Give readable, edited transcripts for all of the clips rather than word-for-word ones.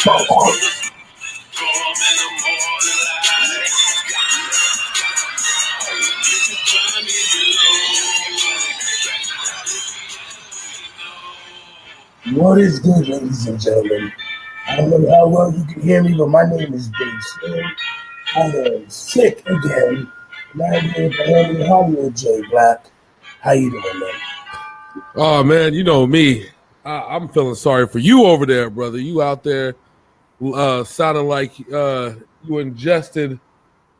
What is good, ladies and gentlemen? I don't know how well you can hear me, but my name is Big Syn. I am sick again, and I'm here with my homie Hollywood J-Blaq. How you doing, man? Oh, man, you know me. I'm feeling sorry for you over there, brother. You out there sounding like you ingested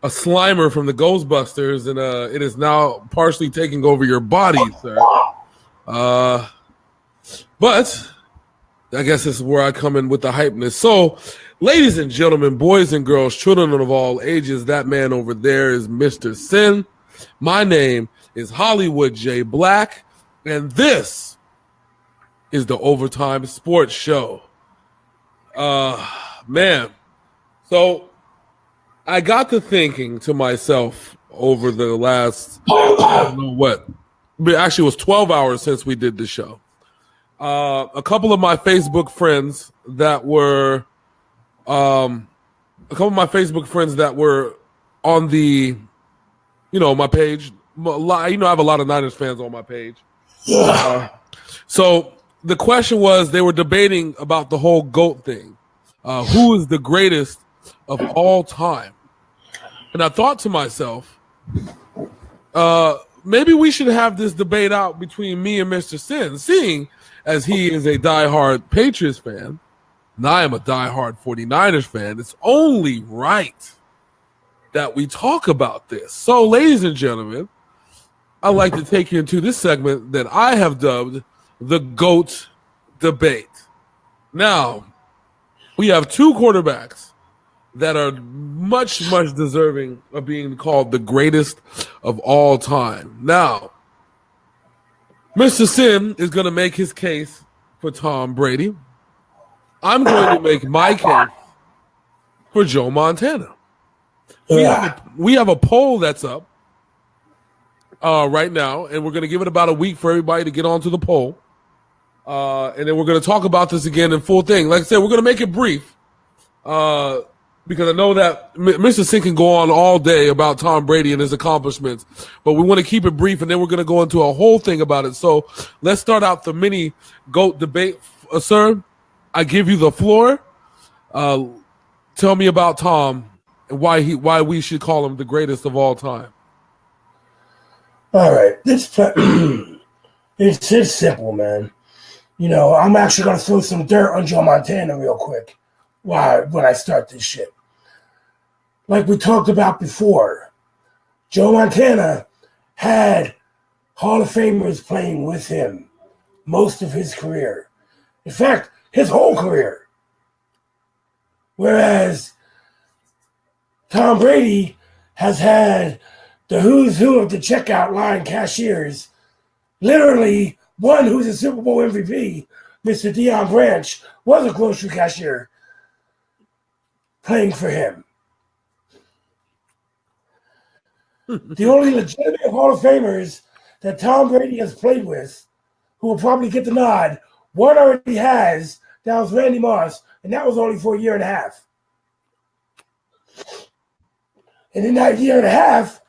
a Slimer from the Ghostbusters, and it is now partially taking over your body, sir. But I guess this is where I come in with the hypeness. So, ladies and gentlemen, boys and girls, children of all ages, that man over there is Mr. Syn. My name is Hollywood J-Blaq, and this is the OvaTyme Sports Show. Man, so I got to thinking to myself over the last, I don't know what, but actually it was 12 hours since we did the show. A couple of my Facebook friends that were, on the, my page. I have a lot of Niners fans on my page. So the question was, they were debating about the whole GOAT thing. Who is the greatest of all time? And I thought to myself, maybe we should have this debate out between me and Mr. Syn, seeing as he is a diehard Patriots fan, and I am a diehard 49ers fan. It's only right that we talk about this. So, ladies and gentlemen, I'd like to take you into this segment that I have dubbed the GOAT debate. Now, we have two quarterbacks that are much, much deserving of being called the greatest of all time. Now, Mr. Syn is going to make his case for Tom Brady. I'm going to make my case for Joe Montana. We have a poll that's up right now, and we're going to give it about a week for everybody to get onto the poll. And then we're going to talk about this again in full thing. Like I said, we're going to make it brief because I know that Mr. Syn can go on all day about Tom Brady and his accomplishments, but we want to keep it brief, and then we're going to go into a whole thing about it. So let's start out the mini GOAT debate. Sir, I give you the floor. Tell me about Tom and why we should call him the greatest of all time. All right. It's simple, man. I'm actually going to throw some dirt on Joe Montana real quick when I start this shit. Like we talked about before, Joe Montana had Hall of Famers playing with him most of his career. In fact, his whole career. Whereas Tom Brady has had the who's who of the checkout line cashiers, literally one who's a Super Bowl MVP, Mr. Deion Branch, was a grocery cashier playing for him. The only legitimate Hall of Famers that Tom Brady has played with, who will probably get the nod, one already has. That was Randy Moss, and that was only for a year and a half. And in that year and a half,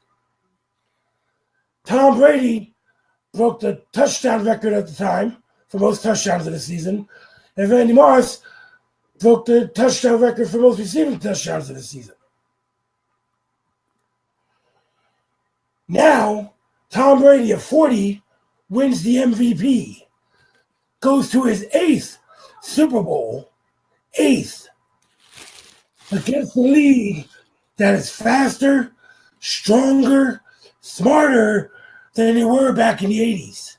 Tom Brady broke the touchdown record at the time for most touchdowns of the season, and Randy Moss broke the touchdown record for most receiving touchdowns of the season. Now, Tom Brady at 40 wins the MVP, goes to his 8th Super Bowl, 8th, against the league that is faster, stronger, smarter than they were back in the 80s.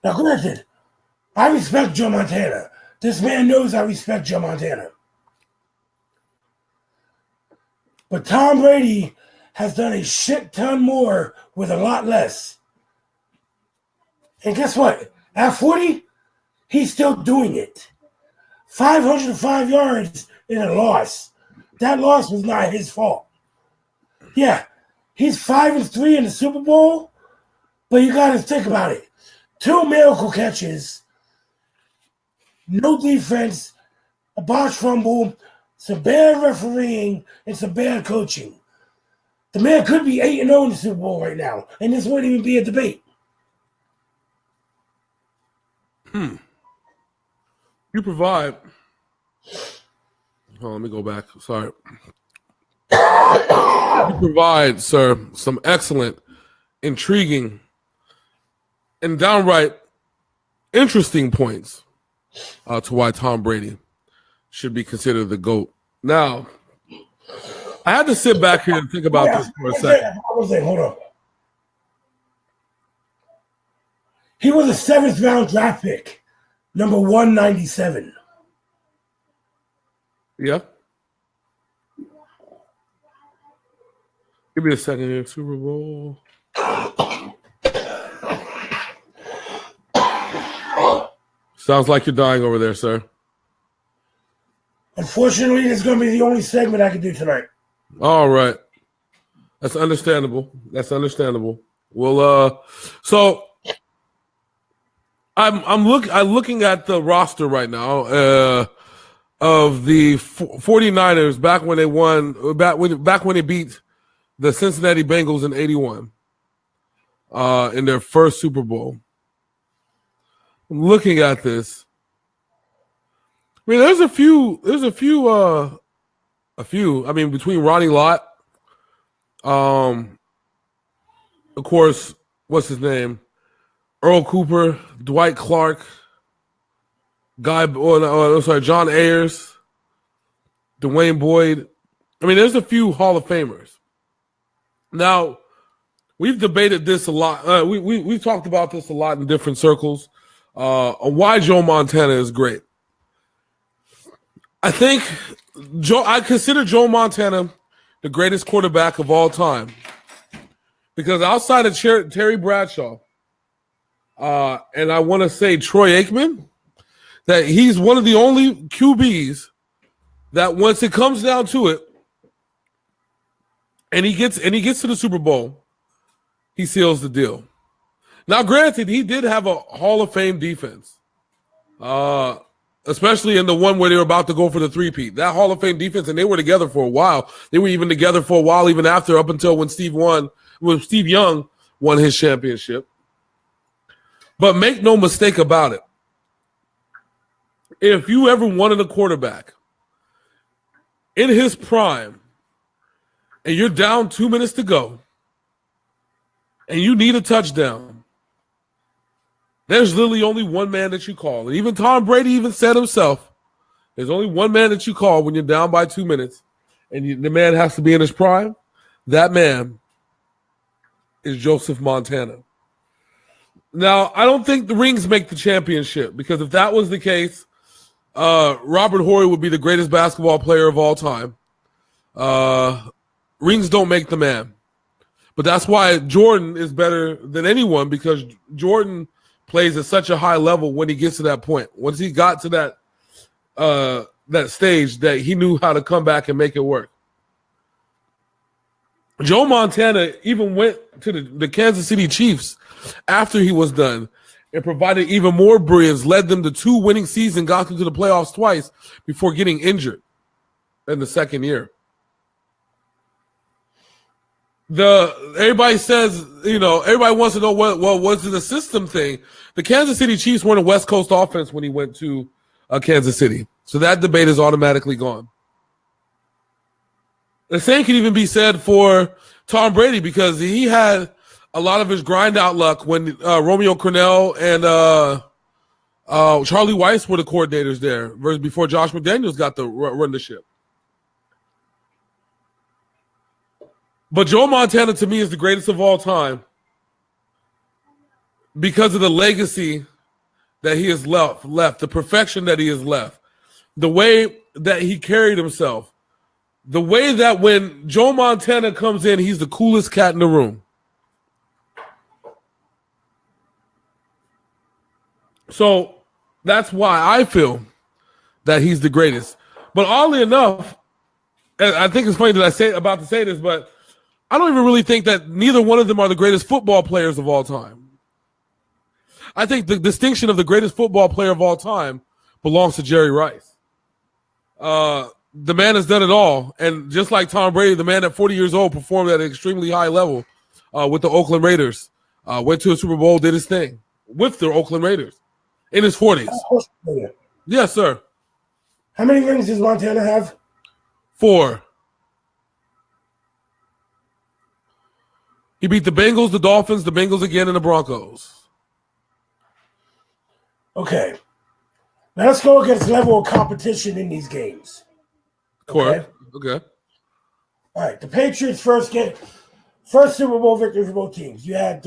Now, granted, I respect Joe Montana. This man knows I respect Joe Montana. But Tom Brady has done a shit ton more with a lot less. And guess what? At 40, he's still doing it. 505 yards in a loss. That loss was not his fault. Yeah, he's 5-3 in the Super Bowl, but you got to think about it. 2 miracle catches no defense, a botched fumble, some bad refereeing, and some bad coaching. The man could be 8-0 in the Super Bowl right now, and this wouldn't even be a debate. You provide. Oh, let me go back. Sorry. You provide, sir, some excellent, intriguing, and downright interesting points to why Tom Brady should be considered the GOAT. Now, I had to sit back here and think about this for a second. Hold on. He was a 7th round draft pick, number 197. Yeah. Give me a second here. Super Bowl. Sounds like you're dying over there, sir. Unfortunately, this is going to be the only segment I can do tonight. All right. That's understandable. Well, so I'm looking at the roster right now of the 49ers back when they won back when they beat the Cincinnati Bengals in 81 in their first Super Bowl. I'm looking at this. I mean, there's a few. I mean, between Ronnie Lott, of course, what's his name? Earl Cooper, Dwight Clark, John Ayers, Dwayne Boyd. I mean, there's a few Hall of Famers. Now, we've debated this a lot. We've talked about this a lot in different circles on why Joe Montana is great. I consider Joe Montana the greatest quarterback of all time because outside of Terry Bradshaw, and I want to say Troy Aikman, that he's one of the only QBs that once it comes down to it, and he gets to the Super Bowl, he seals the deal. Now, granted, he did have a Hall of Fame defense, especially in the one where they were about to go for the three-peat. That Hall of Fame defense, and they were together for a while. They were even together for a while, even after, up until when Steve Young won his championship. But make no mistake about it. If you ever wanted a quarterback in his prime, and you're down 2 minutes to go, and you need a touchdown, there's literally only one man that you call. And even Tom Brady even said himself, there's only one man that you call when you're down by 2 minutes, and the man has to be in his prime. That man is Joseph Montana. Now, I don't think the rings make the championship, because if that was the case, Robert Horry would be the greatest basketball player of all time. Rings don't make the man. But that's why Jordan is better than anyone, because Jordan plays at such a high level when he gets to that point. Once he got to that stage, that he knew how to come back and make it work. Joe Montana even went to the Kansas City Chiefs after he was done and provided even more brilliance, led them to 2 winning seasons, got them to the playoffs twice before getting injured in the second year. Everybody says, everybody wants to know what was the system thing. The Kansas City Chiefs weren't a West Coast offense when he went to Kansas City. So that debate is automatically gone. The same can even be said for Tom Brady, because he had a lot of his grind out luck when Romeo Crennel and Charlie Weiss were the coordinators there before Josh McDaniels got to run the ship. But Joe Montana, to me, is the greatest of all time because of the legacy that he has left, the perfection that he has left, the way that he carried himself, the way that when Joe Montana comes in, he's the coolest cat in the room. So that's why I feel that he's the greatest. But oddly enough, and I think it's funny that about to say this, but I don't even really think that neither one of them are the greatest football players of all time. I think the distinction of the greatest football player of all time belongs to Jerry Rice. The man has done it all. And just like Tom Brady, the man at 40 years old performed at an extremely high level with the Oakland Raiders. Went to a Super Bowl, did his thing with the Oakland Raiders in his 40s. Yes, sir. How many rings does Montana have? 4. He beat the Bengals, the Dolphins, the Bengals again, and the Broncos. Okay. Now let's go against level of competition in these games. Correct. Okay. All right. The Patriots' first Super Bowl victory for both teams. You had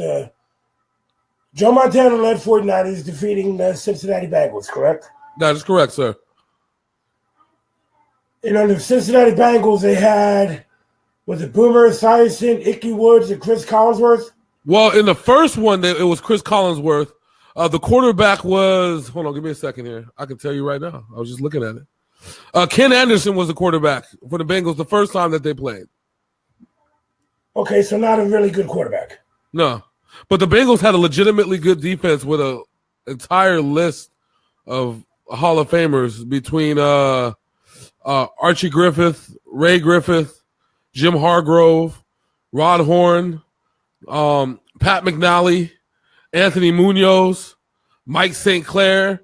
Joe Montana-led 49ers defeating the Cincinnati Bengals, correct? That is correct, sir. And on the Cincinnati Bengals, they had, was it Boomer Esiason, Ickey Woods, and Chris Collinsworth? Well, in the first one, it was Chris Collinsworth. The quarterback was, hold on, give me a second here. I can tell you right now. I was just looking at it. Ken Anderson was the quarterback for the Bengals the first time that they played. Okay, so not a really good quarterback. No. But the Bengals had a legitimately good defense with an entire list of Hall of Famers between Archie Griffith, Ray Griffith, Jim Hargrove, Rod Horn, Pat McNally, Anthony Munoz, Mike St. Clair,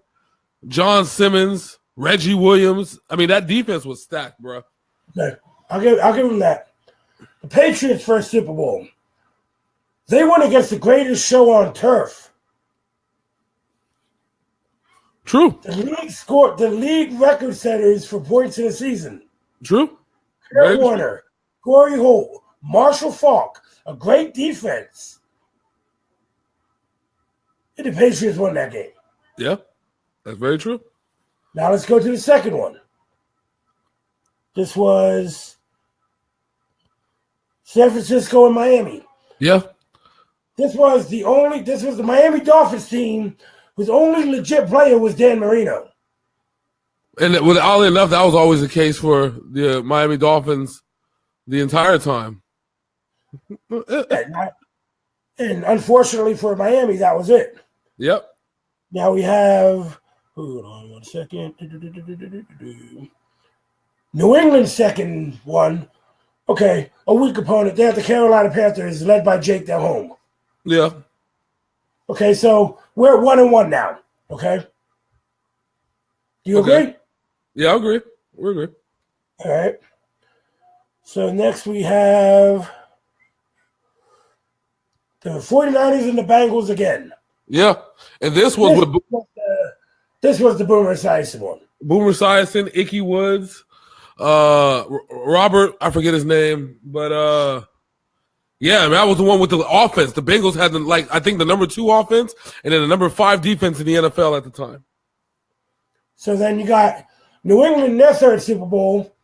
John Simmons, Reggie Williams. I mean, that defense was stacked, bro. Okay, I'll give them that. The Patriots' first Super Bowl. They went against the greatest show on turf. True. The league record setters for points in a season. True. Kurt Warner, Corey Holt, Marshall Faulk, a great defense. And the Patriots won that game. Yeah, that's very true. Now let's go to the second one. This was San Francisco and Miami. Yeah. This was the Miami Dolphins team whose only legit player was Dan Marino. And oddly enough, that was always the case for the Miami Dolphins the entire time. And unfortunately for Miami, that was it. Yep. Now we have, hold on 1 second. New England's second one. Okay, a weak opponent. They have the Carolina Panthers led by Jake Delhomme. Yeah. Okay, so we're 1-1 now. Okay. Do you agree? Yeah, I agree. We agree. All right. So next we have the 49ers and the Bengals again. Yeah. And this was the Boomer Esiason one. Boomer Esiason, Ickey Woods, Robert, I forget his name, but yeah, that was the one with the offense. The Bengals had I think the number 2 offense and then the number 5 defense in the NFL at the time. So then you got New England in their third Super Bowl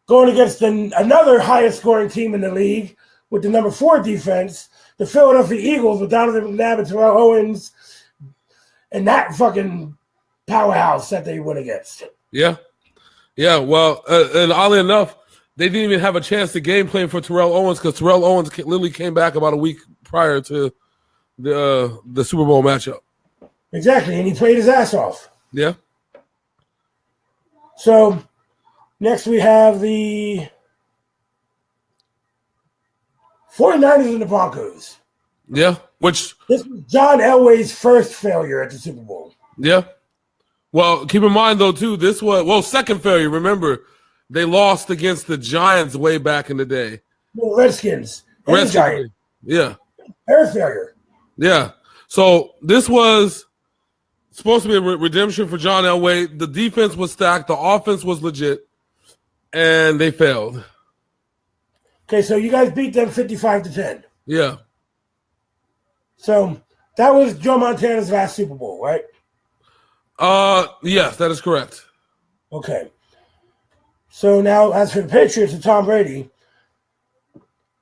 going against another highest scoring team in the league with the number 4 defense, the Philadelphia Eagles with Donovan McNabb and Terrell Owens and that fucking powerhouse that they went against. Yeah. Yeah, well, and oddly enough, they didn't even have a chance to game plan for Terrell Owens because Terrell Owens literally came back about a week prior to the Super Bowl matchup. Exactly, and he played his ass off. Yeah. So next we have the 49ers and the Broncos. Yeah, this was John Elway's first failure at the Super Bowl. Yeah. Well, keep in mind, though, too, this was, second failure. Remember, they lost against the Giants way back in the day. The Redskins. Giants. Yeah. Third failure. Yeah. So this was supposed to be a redemption for John Elway. The defense was stacked. The offense was legit. And they failed. Okay, so you guys beat them 55-10. Yeah. So that was Joe Montana's last Super Bowl, right? Yes, that is correct. Okay. So now, as for the Patriots and Tom Brady,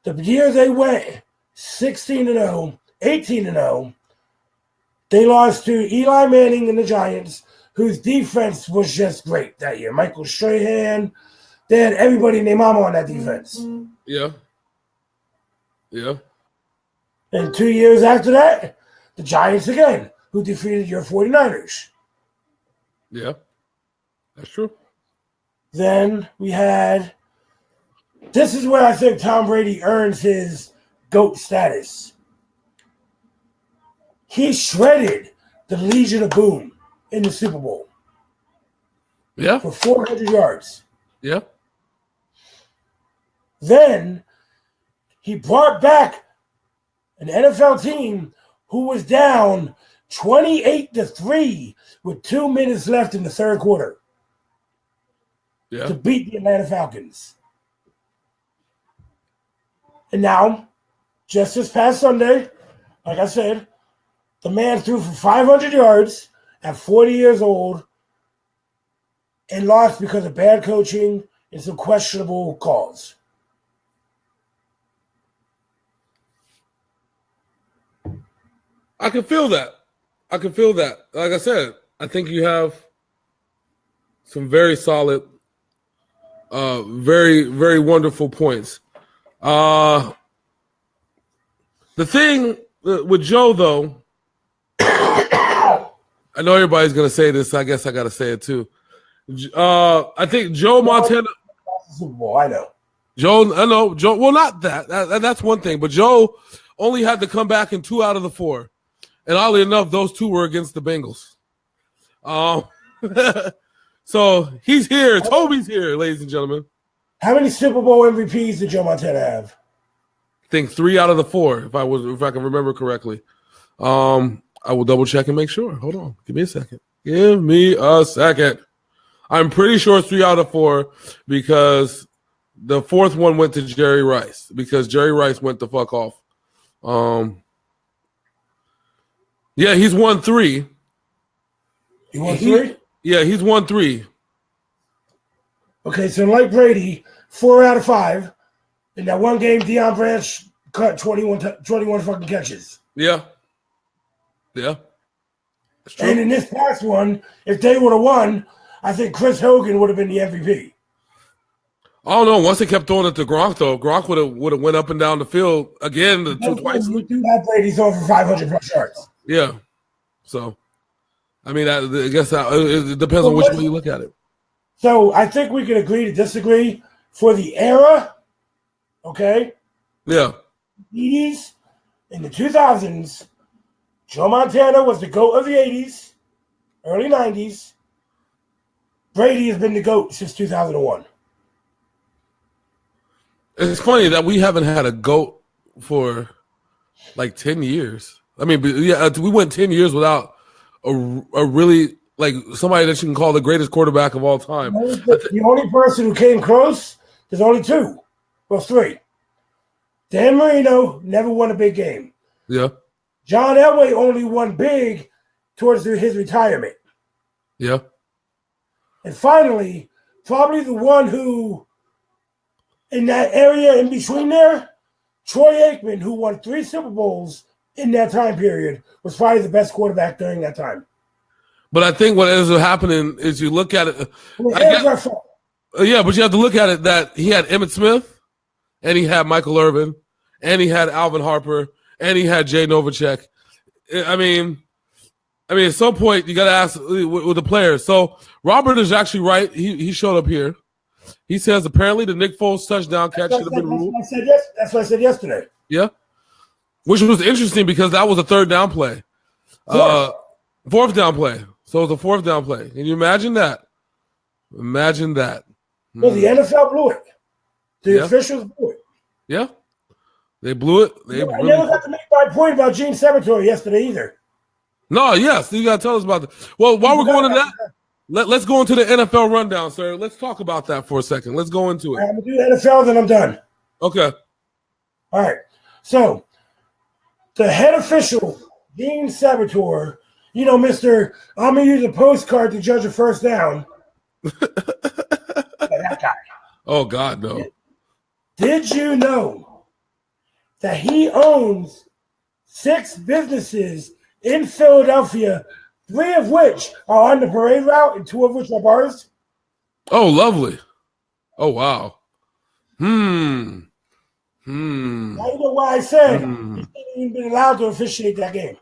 the year they went 16-0, 18-0, they lost to Eli Manning and the Giants, whose defense was just great that year. Michael Strahan, they had everybody and their mama on that defense. Yeah. Yeah. And 2 years after that, the Giants again, who defeated your 49ers. Yeah, that's true. Then we had. This is where I think Tom Brady earns his GOAT status. He shredded the Legion of Boom in the Super Bowl. Yeah. For 400 yards. Yeah. Then he brought back an NFL team who was down 28-3 with 2 minutes left in the third quarter to beat the Atlanta Falcons. And now, just this past Sunday, like I said, the man threw for 500 yards at 40 years old and lost because of bad coaching and some questionable calls. I can feel that. Like I said, I think you have some very solid, very, very wonderful points. The thing with Joe, though, I know everybody's going to say this. I guess I got to say it, too. I think Joe Montana. Super Bowl, I know. Joe. Well, not that. That's one thing. But Joe only had to come back in 2 out of the 4. And oddly enough, those 2 were against the Bengals. So he's here. Toby's here, ladies and gentlemen. How many Super Bowl MVPs did Joe Montana have? I think 3 out of the 4, if I can remember correctly. I will double check and make sure. Hold on. Give me a second. I'm pretty sure it's 3 out of 4 because the 4th one went to Jerry Rice because Jerry Rice went the fuck off. Yeah, he's won 3. He won 3? Yeah, he's won 3. Okay, so like Brady, 4 out of 5. In that one game, Deion Branch caught 21 fucking catches. Yeah. Yeah. That's true. And in this past one, if they would have won, I think Chris Hogan would have been the MVP. I don't know. Once they kept throwing it to Gronk, though, Gronk would have went up and down the field again twice. We do have Brady throwing for 500 plus yards. Yeah. So, I mean, I guess it depends on which way you look at it. So I think we can agree to disagree for the era. Okay. Yeah. The 80s and the 2000s, Joe Montana was the GOAT of the 80s, early 90s. Brady has been the GOAT since 2001. It's funny that we haven't had a GOAT for like 10 years. I mean, yeah, we went 10 years without a really, like, somebody that you can call the greatest quarterback of all time. The only person who came close, there's only 2. Well, 3. Dan Marino never won a big game. Yeah. John Elway only won big towards his retirement. Yeah. And finally, probably the one who, in that area in between there, Troy Aikman, who won 3 Super Bowls in that time period, was probably the best quarterback during that time. But I think what ends up happening is you look at it. Yeah, but you have to look at it that he had Emmitt Smith, and he had Michael Irvin, and he had Alvin Harper, and he had Jay Novacek. I mean, at some point you got to ask with the players. So Robert is actually right. He showed up here. He says apparently the Nick Foles touchdown catch should have been ruled. That's what I said yesterday. Yeah, which was interesting because that was a 3rd down play, 4th down play. So it was a 4th down play. Can you imagine that? Imagine that. Well, the NFL blew it. The officials blew it. Yeah, they blew it. I never got to make my point about Gene Cemetery yesterday either. No, yes, you got to tell us about that. Well, while we're going to that, let's go into the NFL rundown, sir. Let's talk about that for a second. Let's go into it. I'm going to do NFL, then I'm done. Okay. All right. So, the head official, Gene Sabator, Mr. I'm going to use a postcard to judge a first down. That guy. Oh, God, no. Did you know that he owns 6 businesses in Philadelphia, 3 of which are on the parade route and 2 of which are bars? Oh, lovely. Oh, wow. I don't know why I said he shouldn't even been allowed to officiate that game.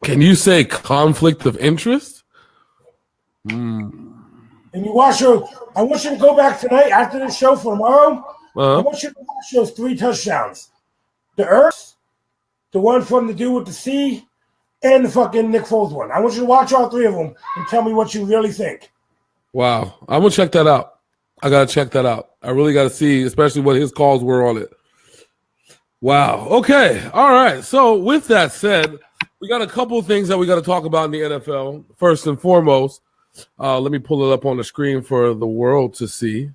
Can you say conflict of interest? And you watch your. I want you to go back tonight after this show for tomorrow. I want you to watch those 3 touchdowns. The Earth, the one from the dude with the C, and the fucking Nick Foles one. I want you to watch all 3 of them and tell me what you really think. Wow. I'm going to check that out. I got to check that out. I really got to see, especially what his calls were on it. Wow. Okay. All right. So with that said, we got a couple of things that we got to talk about in the NFL. First and foremost, let me pull it up on the screen for the world to see.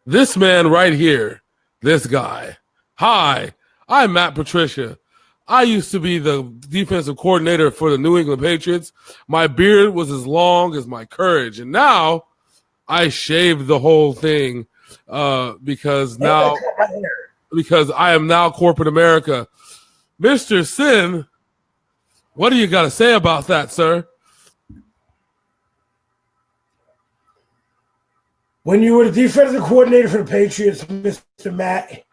This man right here, this guy. Hi, I'm Matt Patricia. I used to be the defensive coordinator for the New England Patriots. My beard was as long as my courage. And now I shaved the whole thing because I am now corporate America. Mr. Syn, what do you got to say about that, sir? When you were the defensive coordinator for the Patriots, Mr. Matt,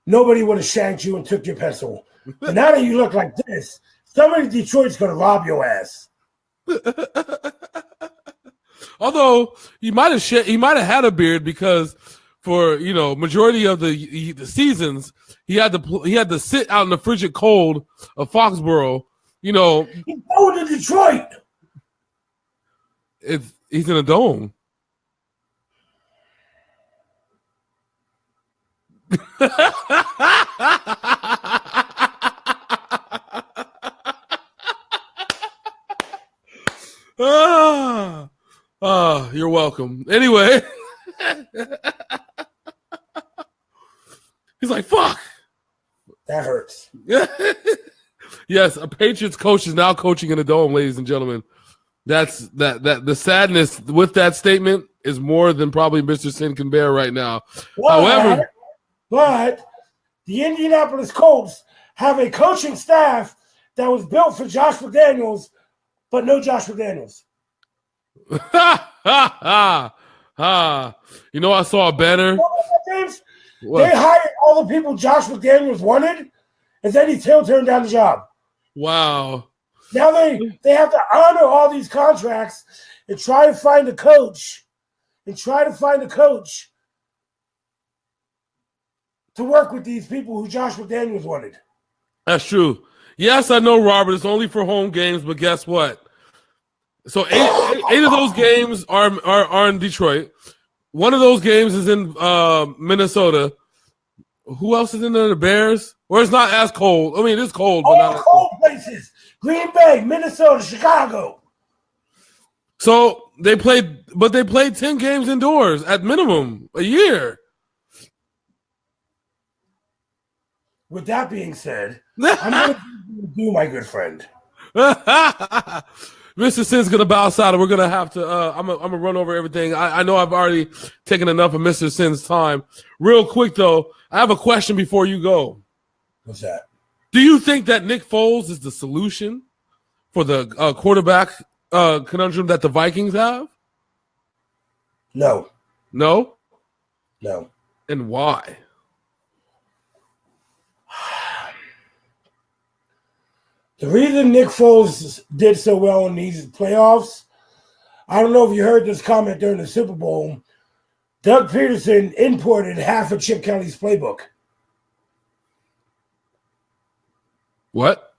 nobody would have shanked you and took your pencil. But now that you look like this, somebody in Detroit's going to rob your ass. Although he might have had a beard because for majority of the seasons he had to sit out in the frigid cold of Foxborough. He's going to Detroit. He's in a dome. You're welcome. Anyway, he's like, fuck. That hurts. Yes, a Patriots coach is now coaching in a dome, ladies and gentlemen. That's the sadness with that statement is more than probably Mr. Syn can bear right now. But the Indianapolis Colts have a coaching staff that was built for Josh McDaniels, but no Josh McDaniels. I saw a banner. James, they hired all the people Josh McDaniels wanted, and then he still turned down the job. Wow. Now they have to honor all these contracts and try to find a coach to work with these people who Josh McDaniels wanted. That's true. Yes, I know, Robert. It's only for home games, but guess what? So eight of those games are in Detroit. One of those games is in Minnesota. Who else is in there? The Bears? Or it's not as cold. I mean, it is cold, but not cold places. Green Bay, Minnesota, Chicago. So they played 10 games indoors at minimum a year. With that being said, I'm going to do my good friend. Mr. Syn's going to bounce out, and we're going to have to I'm going to run over everything. I know I've already taken enough of Mr. Syn's time. Real quick, though, I have a question before you go. What's that? Do you think that Nick Foles is the solution for the quarterback conundrum that the Vikings have? No. No? No. And why? The reason Nick Foles did so well in these playoffs, I don't know if you heard this comment during the Super Bowl. Doug Peterson imported half of Chip Kelly's playbook. What?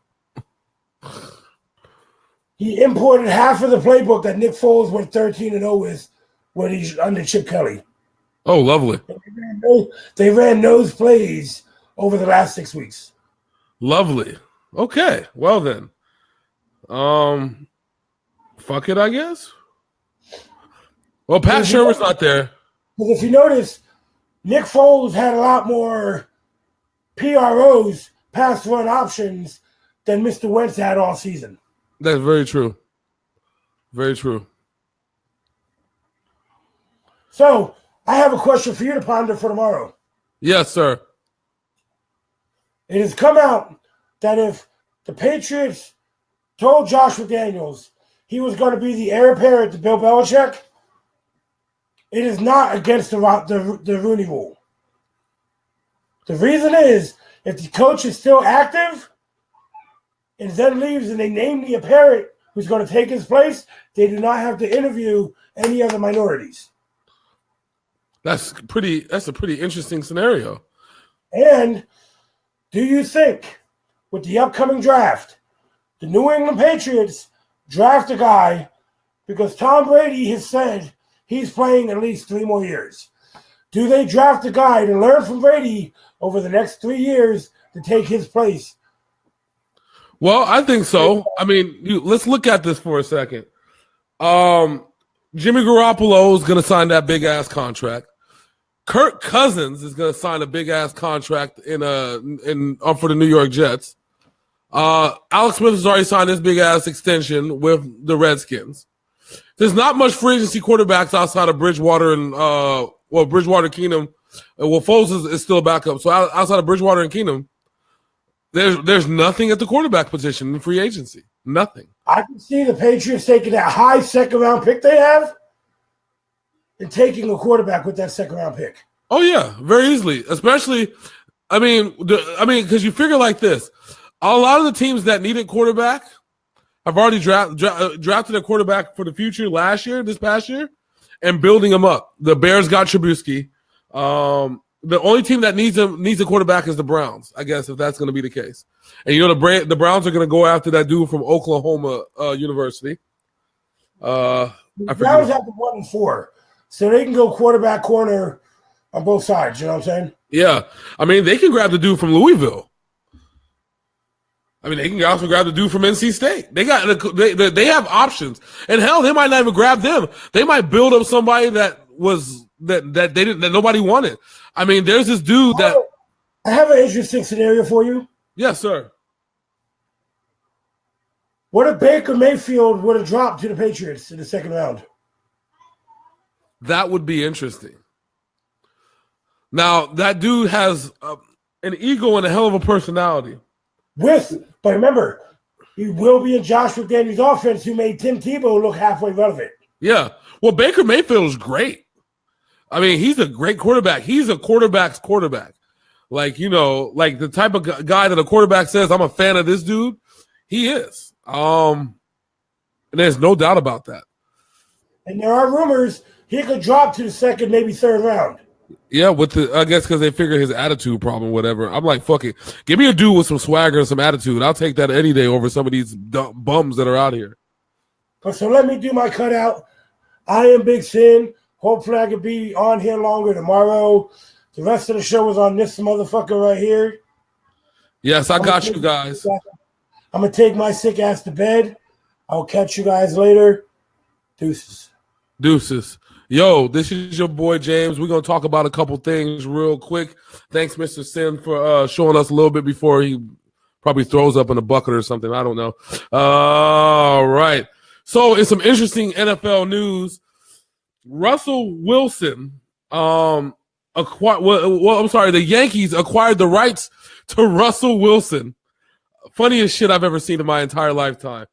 He imported half of the playbook that Nick Foles went 13-0 with when he's under Chip Kelly. Oh, lovely. They ran those plays over the last 6 weeks. Lovely. Okay, well then. Fuck it, I guess. Well, Pat Shermer's not there. Because if you notice, Nick Foles had a lot more PROs, pass run options, than Mr. Wentz had all season. That's very true. Very true. So, I have a question for you to ponder for tomorrow. Yes, sir. It has come out that if the Patriots told Josh McDaniels he was going to be the heir apparent to Bill Belichick, it is not against the Rooney Rule. The reason is, if the coach is still active and then leaves and they name the apparent who's going to take his place, they do not have to interview any other minorities. That's a pretty interesting scenario. And do you think with the upcoming draft, the New England Patriots draft a guy because Tom Brady has said he's playing at least 3 more years? Do they draft a guy to learn from Brady over the next 3 years to take his place? Well, I think so. I mean, let's look at this for a second. Jimmy Garoppolo is going to sign that big-ass contract. Kirk Cousins is going to sign a big-ass contract for the New York Jets. Alex Smith has already signed his big-ass extension with the Redskins. There's not much free agency quarterbacks outside of Bridgewater and Bridgewater Keenum. Well, Foles is still a backup. So outside of Bridgewater and Keenum, there's nothing at the quarterback position in free agency. Nothing. I can see the Patriots taking that high second-round pick they have and taking a quarterback with that second-round pick. Oh, yeah, very easily. Especially, because you figure like this. A lot of the teams that needed quarterback have already drafted a quarterback for the future this past year, and building them up. The Bears got Trubisky. The only team that needs a quarterback is the Browns, I guess, if that's going to be the case. And the Browns are going to go after that dude from Oklahoma University. The Browns have the 1-4, so they can go quarterback corner on both sides. You know what I'm saying? Yeah, I mean they can grab the dude from Louisville. I mean they can also grab the dude from NC State. They have options, and hell, they might not even grab them. They might build up somebody that nobody wanted. I mean, there's this dude that. I have an interesting scenario for you. Yes, sir. What if Baker Mayfield would have dropped to the Patriots in the second round? That would be interesting. Now, that dude has an ego and a hell of a personality. But remember, he will be in Josh McDaniels' offense who made Tim Tebow look halfway relevant. Yeah. Well, Baker Mayfield is great. I mean, he's a great quarterback. He's a quarterback's quarterback. Like the type of guy that a quarterback says, I'm a fan of this dude, he is. And there's no doubt about that. And there are rumors he could drop to the second, maybe third round. Yeah, I guess because they figure his attitude problem, whatever. I'm like, fuck it. Give me a dude with some swagger and some attitude. I'll take that any day over some of these bums that are out here. So let me do my cutout. I am Big Syn. Hopefully I could be on here longer tomorrow. The rest of the show is on this motherfucker right here. Yes, I got you guys. I'm going to take my sick ass to bed. I'll catch you guys later. Deuces. Yo, this is your boy James. We're going to talk about a couple things real quick. Thanks, Mr. Syn, for showing us a little bit before he probably throws up in a bucket or something. I don't know. All right. So, in some interesting NFL news, Russell Wilson, the Yankees acquired the rights to Russell Wilson. Funniest shit I've ever seen in my entire lifetime.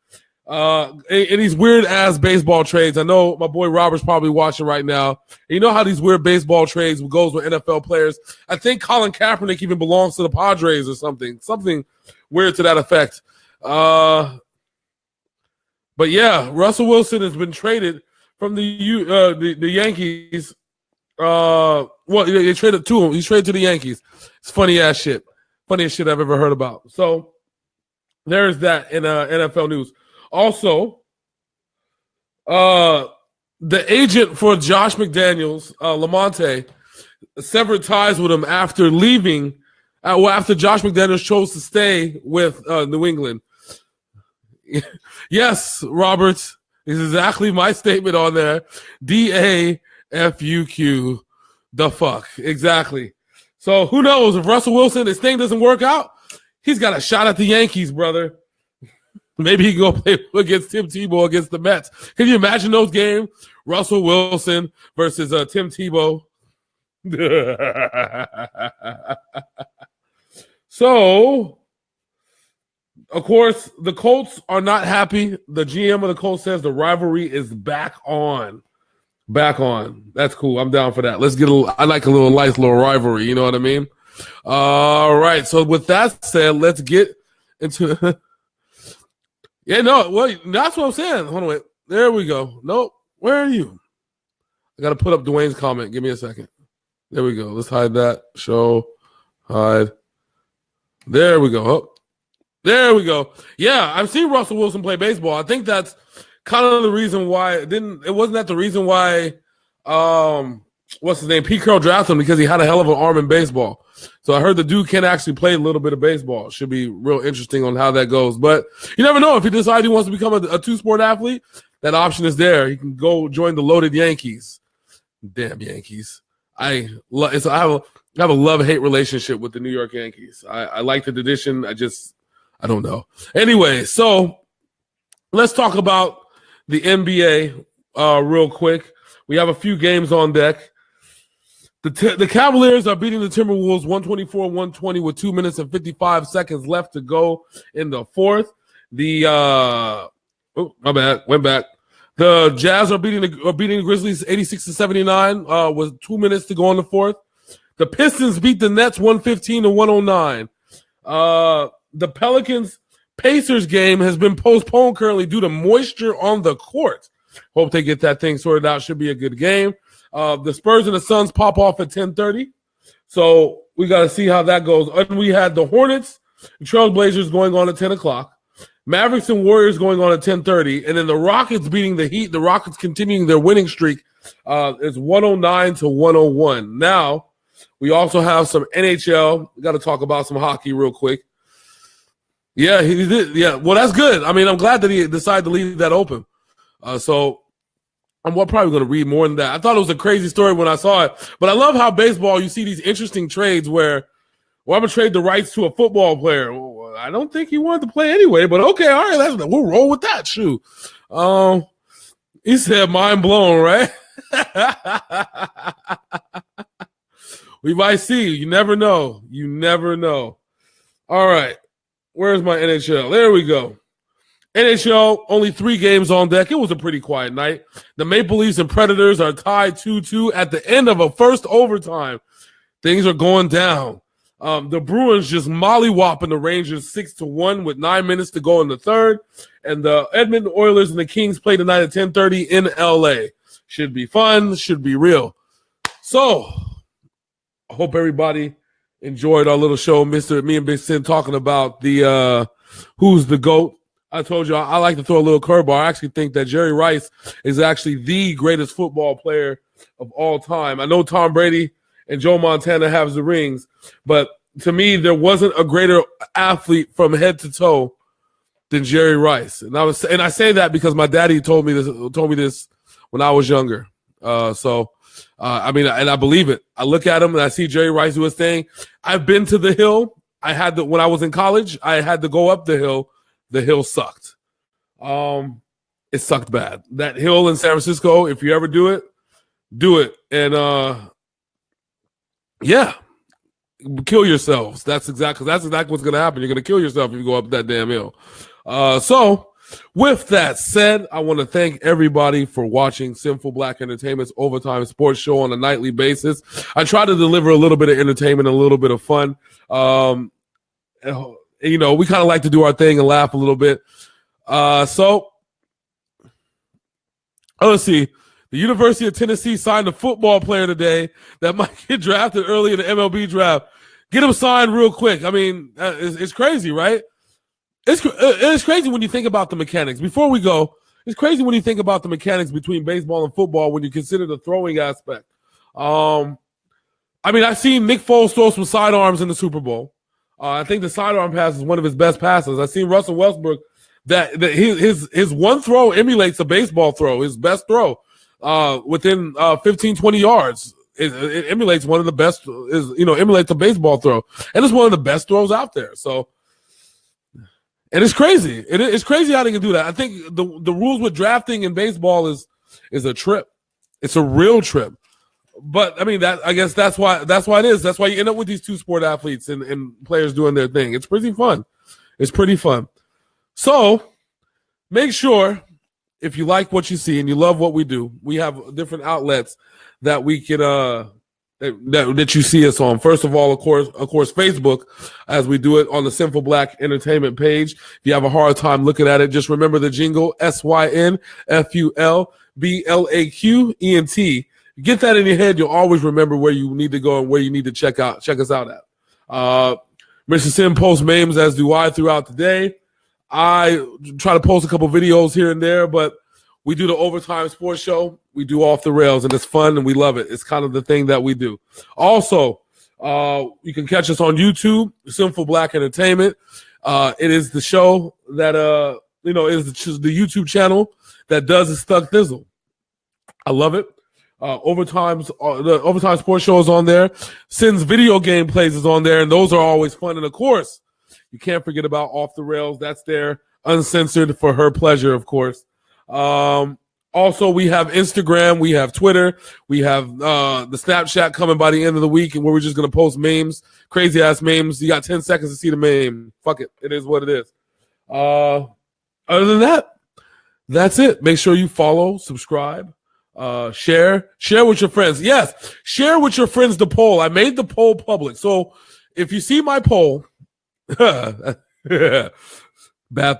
In these weird ass baseball trades. I know my boy Robert's probably watching right now. And you know how these weird baseball trades goes with NFL players. I think Colin Kaepernick even belongs to the Padres or something weird to that effect. But yeah, Russell Wilson has been traded from the Yankees. They traded to him. He's traded to the Yankees. It's funny ass shit. Funniest shit I've ever heard about. So there's that in NFL news. Also, the agent for Josh McDaniels, Lamonte, severed ties with him after leaving. After Josh McDaniels chose to stay with New England. Yes, Robert. Is exactly my statement on there. DAFUQ. The fuck. Exactly. So who knows if Russell Wilson, this thing doesn't work out, he's got a shot at the Yankees, brother. Maybe he can go play against Tim Tebow against the Mets. Can you imagine those games? Russell Wilson versus Tim Tebow. So, of course, the Colts are not happy. The GM of the Colts says the rivalry is back on. Back on. That's cool. I'm down for that. Let's get I like a nice little rivalry. You know what I mean? All right. So with that said, let's get into Yeah, no, well, that's what I'm saying. Hold on, wait. There we go. Nope. Where are you? I got to put up Dwayne's comment. Give me a second. There we go. Let's hide that. Show, hide. There we go. Oh, there we go. Yeah, I've seen Russell Wilson play baseball. I think that's kind of the reason why it wasn't that the reason why what's his name? Pete Carroll drafted him, because he had a hell of an arm in baseball. So I heard the dude can actually play a little bit of baseball. Should be real interesting on how that goes. But you never know, if he decides he wants to become a two-sport athlete, that option is there. He can go join the loaded Yankees. Damn Yankees. I have a love-hate relationship with the New York Yankees. I like the tradition. I don't know. Anyway, so let's talk about the NBA real quick. We have a few games on deck. The Cavaliers are beating the Timberwolves 124-120 with 2 minutes and 55 seconds left to go in the fourth. My bad, went back. The Jazz are beating the Grizzlies 86-79 with 2 minutes to go in the fourth. The Pistons beat the Nets 115-109. The Pelicans-Pacers game has been postponed currently due to moisture on the court. Hope they get that thing sorted out. Should be a good game. The Spurs and the Suns pop off at 10:30. So we got to see how that goes. And we had the Hornets and Trailblazers going on at 10 o'clock. Mavericks and Warriors going on at 10:30. And then the Rockets beating the Heat. The Rockets continuing their winning streak. It's 109-101. Now, we also have some NHL. We got to talk about some hockey real quick. Yeah, he did. Yeah, well, that's good. I mean, I'm glad that he decided to leave that open. So I'm probably going to read more than that. I thought it was a crazy story when I saw it. But I love how baseball, you see these interesting trades where, well, I'm going to trade the rights to a football player. Well, I don't think he wanted to play anyway, but okay, all right, we'll roll with that. Shoot. He said, mind blown, right? We might see. You never know. You never know. All right. Where's my NHL? There we go. NHL, only 3 games on deck. It was a pretty quiet night. The Maple Leafs and Predators are tied 2-2 at the end of a first overtime. Things are going down. The Bruins just mollywopping the Rangers 6-1 with 9 minutes to go in the third. And the Edmonton Oilers and the Kings play tonight at 10:30 in LA. Should be fun. Should be real. So, I hope everybody enjoyed our little show. Me and Big Sin talking about the who's the GOAT. I told you I like to throw a little curveball. I actually think that Jerry Rice is actually the greatest football player of all time. I know Tom Brady and Joe Montana have the rings, but to me, there wasn't a greater athlete from head to toe than Jerry Rice. And I say that because my daddy told me this when I was younger. I mean, and I believe it. I look at him and I see Jerry Rice do his thing. I've been to the hill. When I was in college, I had to go up the hill. The hill sucked. It sucked bad. That hill in San Francisco, if you ever do it, do it. And yeah, kill yourselves. That's exactly what's going to happen. You're going to kill yourself if you go up that damn hill. So with that said, I want to thank everybody for watching Sinful Black Entertainment's OvaTyme Sports Show on a nightly basis. I try to deliver a little bit of entertainment, a little bit of fun. You know, we kind of like to do our thing and laugh a little bit. So let's see. The University of Tennessee signed a football player today that might get drafted early in the MLB draft. Get him signed real quick. I mean, it's crazy, right? It's crazy when you think about the mechanics. Before we go, it's crazy when you think about the mechanics between baseball and football when you consider the throwing aspect. I mean, I've seen Nick Foles throw some sidearms in the Super Bowl. I think the sidearm pass is one of his best passes. I've seen Russell Westbrook that his one throw emulates a baseball throw, his best throw within 15, 20 yards. It emulates one of the best, emulates a baseball throw. And it's one of the best throws out there. So, and it's crazy. It's crazy how they can do that. I think the rules with drafting in baseball is a trip. It's a real trip. But I mean, I guess that's why it is. That's why you end up with these two-sport athletes and players doing their thing. It's pretty fun. It's pretty fun. So make sure if you like what you see and you love what we do, we have different outlets that we can that you see us on. First of all, of course, Facebook, as we do it on the Sinful Black Entertainment page. If you have a hard time looking at it, just remember the jingle, SYNFULBLAQENT. Get that in your head. You'll always remember where you need to go and where you need to check us out at. Mr. Syn posts memes, as do I, throughout the day. I try to post a couple videos here and there, but we do the OvaTyme Sports Show. We do Off the Rails, and it's fun, and we love it. It's kind of the thing that we do. Also, you can catch us on YouTube, Sinful Black Entertainment. It is the show that is the YouTube channel that does the Stuck Thizzle. I love it. The OvaTyme Sports Show is on there. Syn's video game plays is on there, and those are always fun. And of course, you can't forget about Off the Rails. That's there, uncensored for her pleasure, of course. Also, we have Instagram, we have Twitter, we have the Snapchat coming by the end of the week, and where we're just gonna post memes, crazy ass memes. You got 10 seconds to see the meme. Fuck it, it is what it is. Other than that, that's it. Make sure you follow, subscribe, share with your friends. Yes, share with your friends the poll. I made the poll public, so if you see my poll, bad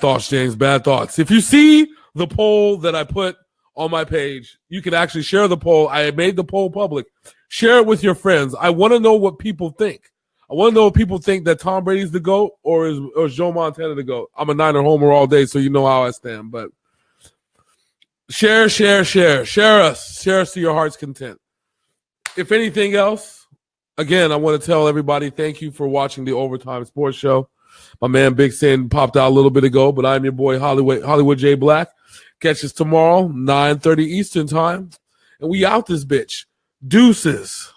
thoughts, James, bad thoughts. If you see the poll that I put on my page, you can actually share the poll. I made the poll public. Share it with your friends. I want to know what people think. I want to know if people think that Tom Brady's the GOAT or is Joe Montana the GOAT. I'm a Niner homer all day, so you know how I stand. But share us. Share us to your heart's content. If anything else, again, I want to tell everybody thank you for watching the OvaTyme Sports Show. My man Big Syn popped out a little bit ago, but I'm your boy Hollywood J.Blaq. Catch us tomorrow, 9:30 Eastern time. And we out this bitch. Deuces.